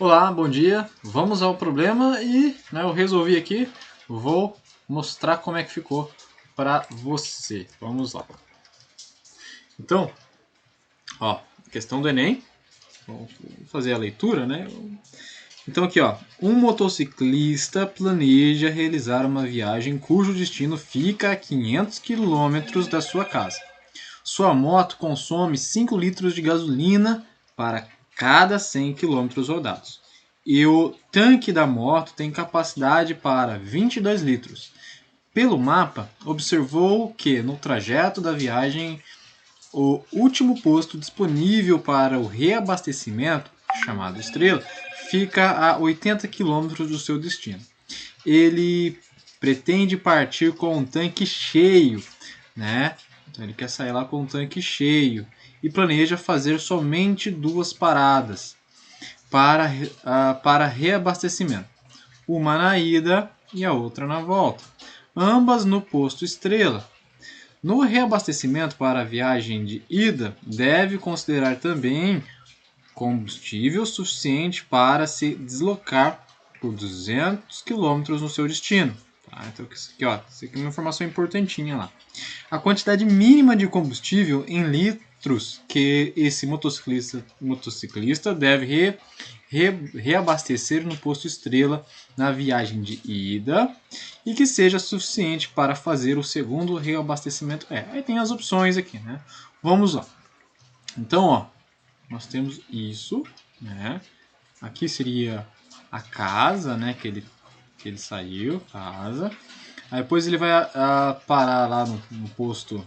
Olá, bom dia. Vamos ao problema e eu resolvi aqui, vou mostrar como é que ficou para você. Vamos lá. Então, questão do Enem. Vamos fazer a leitura, né? Então aqui, um motociclista planeja realizar uma viagem cujo destino fica a 500 km da sua casa. Sua moto consome 5 litros de gasolina para cada 100 km rodados. E o tanque da moto tem capacidade para 22 litros. Pelo mapa, observou que no trajeto da viagem, o último posto disponível para o reabastecimento, chamado Estrela, fica a 80 km do seu destino. Ele pretende partir com um tanque cheio, né? Então ele quer sair lá com um tanque cheio e planeja fazer somente 2 paradas para reabastecimento, uma na ida e a outra na volta, ambas no posto Estrela. No reabastecimento para a viagem de ida, deve considerar também combustível suficiente para se deslocar por 200 km no seu destino. Tá? Então, isso aqui é uma informação importantinha lá. A quantidade mínima de combustível em litros que esse motociclista deve reabastecer no posto Estrela na viagem de ida e que seja suficiente para fazer o segundo reabastecimento. Aí tem as opções aqui, né? Vamos lá. Então, nós temos isso, né? Aqui seria a casa, né? Que ele saiu, casa. Aí depois ele vai parar lá no posto.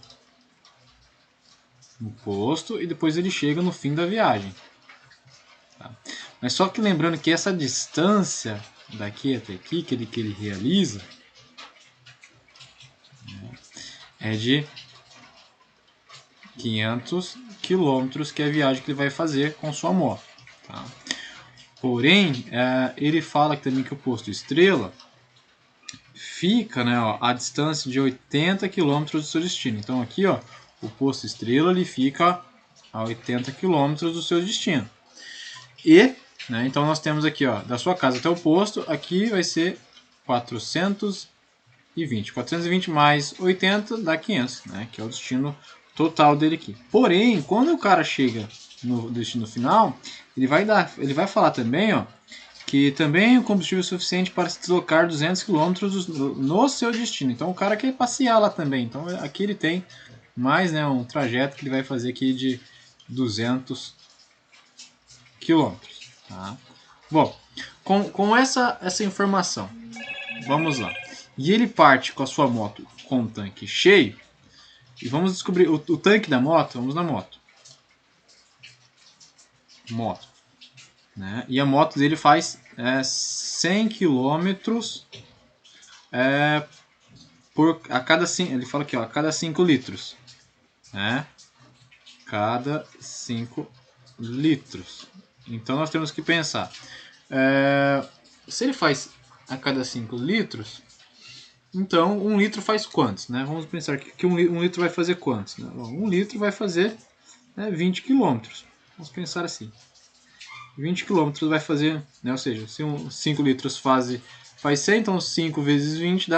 E depois ele chega no fim da viagem. Tá? Mas só que lembrando que essa distância daqui até aqui que ele realiza, né, é de 500 quilômetros, que é a viagem que ele vai fazer com sua moto. Tá? Porém, ele fala também que o posto Estrela fica, né, a distância de 80 km do seu destino. Então aqui, o posto Estrela ele fica a 80 km do seu destino. E, né, então nós temos aqui, da sua casa até o posto, aqui vai ser 420. 420 mais 80 dá 500, né, que é o destino total dele aqui. Porém, quando o cara chega no destino final, ele vai falar também, que também o combustível é suficiente para se deslocar 200 km no seu destino. Então o cara quer passear lá também. Então aqui ele tem mais, né, um trajeto que ele vai fazer aqui de 200 km. Tá? Bom, com essa informação, vamos lá. E ele parte com a sua moto com o tanque cheio. E vamos descobrir o tanque da moto. Vamos na moto. Né? E a moto dele faz 100 km a cada 5, ele fala aqui, a cada 5 litros. Né? Cada 5 litros. Então nós temos que pensar. Se ele faz a cada 5 litros, então 1 litro faz quantos? Né? Vamos pensar que 1 litro vai fazer quantos? Né? 1 litro vai fazer 20 km. Vamos pensar assim. 20 km vai fazer, né? Ou seja, se 5 litros faz 100, então 5 vezes 20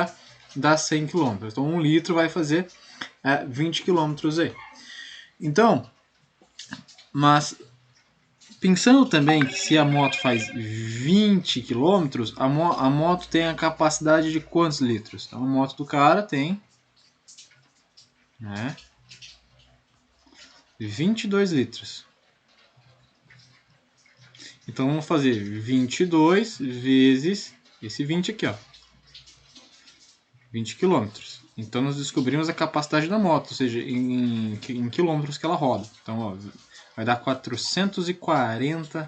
dá 100 km. Então 1 litro vai fazer 20 km aí. Então, mas pensando também que se a moto faz 20 km, a moto tem a capacidade de quantos litros? Então a moto do cara tem 22 litros. Então vamos fazer 22 vezes esse 20 aqui, 20 km. Então nós descobrimos a capacidade da moto, ou seja, em quilômetros que ela roda. Então vai dar 440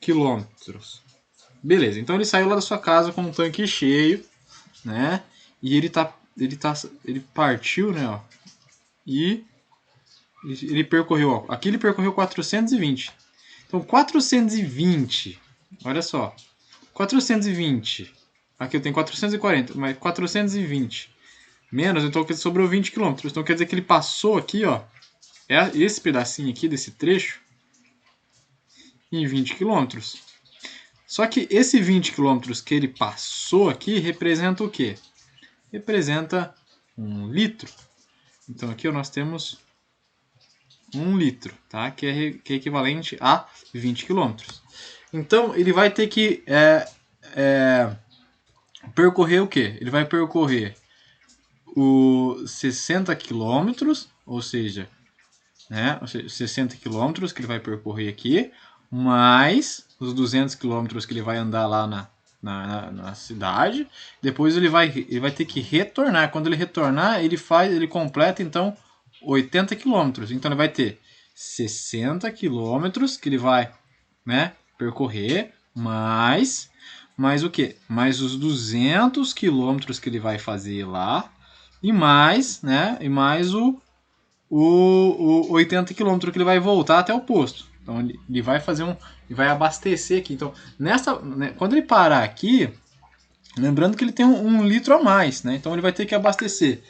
quilômetros. Beleza, então ele saiu lá da sua casa com um tanque cheio, né? E ele partiu, né? E ele percorreu, aqui ele percorreu 420. Então 420, olha só, 420, aqui eu tenho 440, mas 420 menos, então sobrou 20 km. Então quer dizer que ele passou aqui, esse pedacinho aqui desse trecho em 20 km. Só que esse 20 km que ele passou aqui representa o quê? Representa 1 litro. Então aqui nós temos 1 litro, tá? Que é equivalente a 20 km. Então ele vai ter que percorrer o quê? Ele vai percorrer os 60 km, ou seja, 60 km que ele vai percorrer aqui, mais os 200 km que ele vai andar lá na cidade. Depois ele vai ter que retornar. Quando ele retornar, ele completa então 80 km. Então ele vai ter 60 km que ele vai, percorrer, mais o que? Mais os 200 km que ele vai fazer lá, e mais o 80 km que ele vai voltar até o posto. Então ele vai fazer ele vai abastecer aqui. Então quando ele parar aqui, lembrando que ele tem 1 litro a mais, né? Então ele vai ter que abastecer,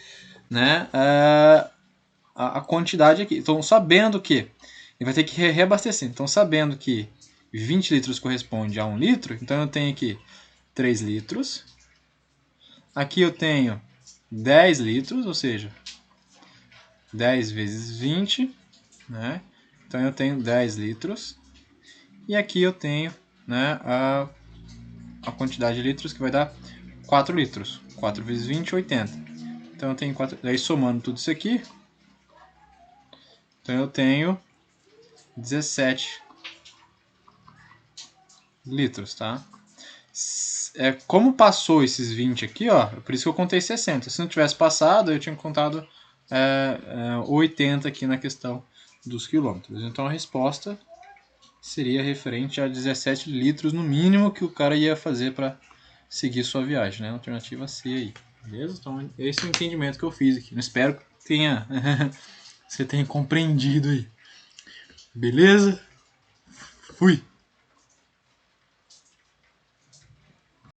a quantidade aqui. Então sabendo que ele vai ter que reabastecer. Então sabendo que 20 litros corresponde a 1 litro, então eu tenho aqui 3 litros. Aqui eu tenho 10 litros, ou seja, 10 vezes 20, né? Então eu tenho 10 litros. E aqui eu tenho, a quantidade de litros que vai dar 4 litros. 4 vezes 20, 80. Então eu tenho 4. Daí somando tudo isso aqui, então eu tenho 17 litros, tá? Como passou esses 20 aqui, ó, por isso que eu contei 60. Se não tivesse passado, eu tinha contado 80 aqui na questão dos quilômetros. Então a resposta seria referente a 17 litros no mínimo que o cara ia fazer para seguir sua viagem, né? Alternativa C aí, beleza? Então esse é o entendimento que eu fiz aqui. Eu espero que você tenha compreendido aí. Beleza? Fui!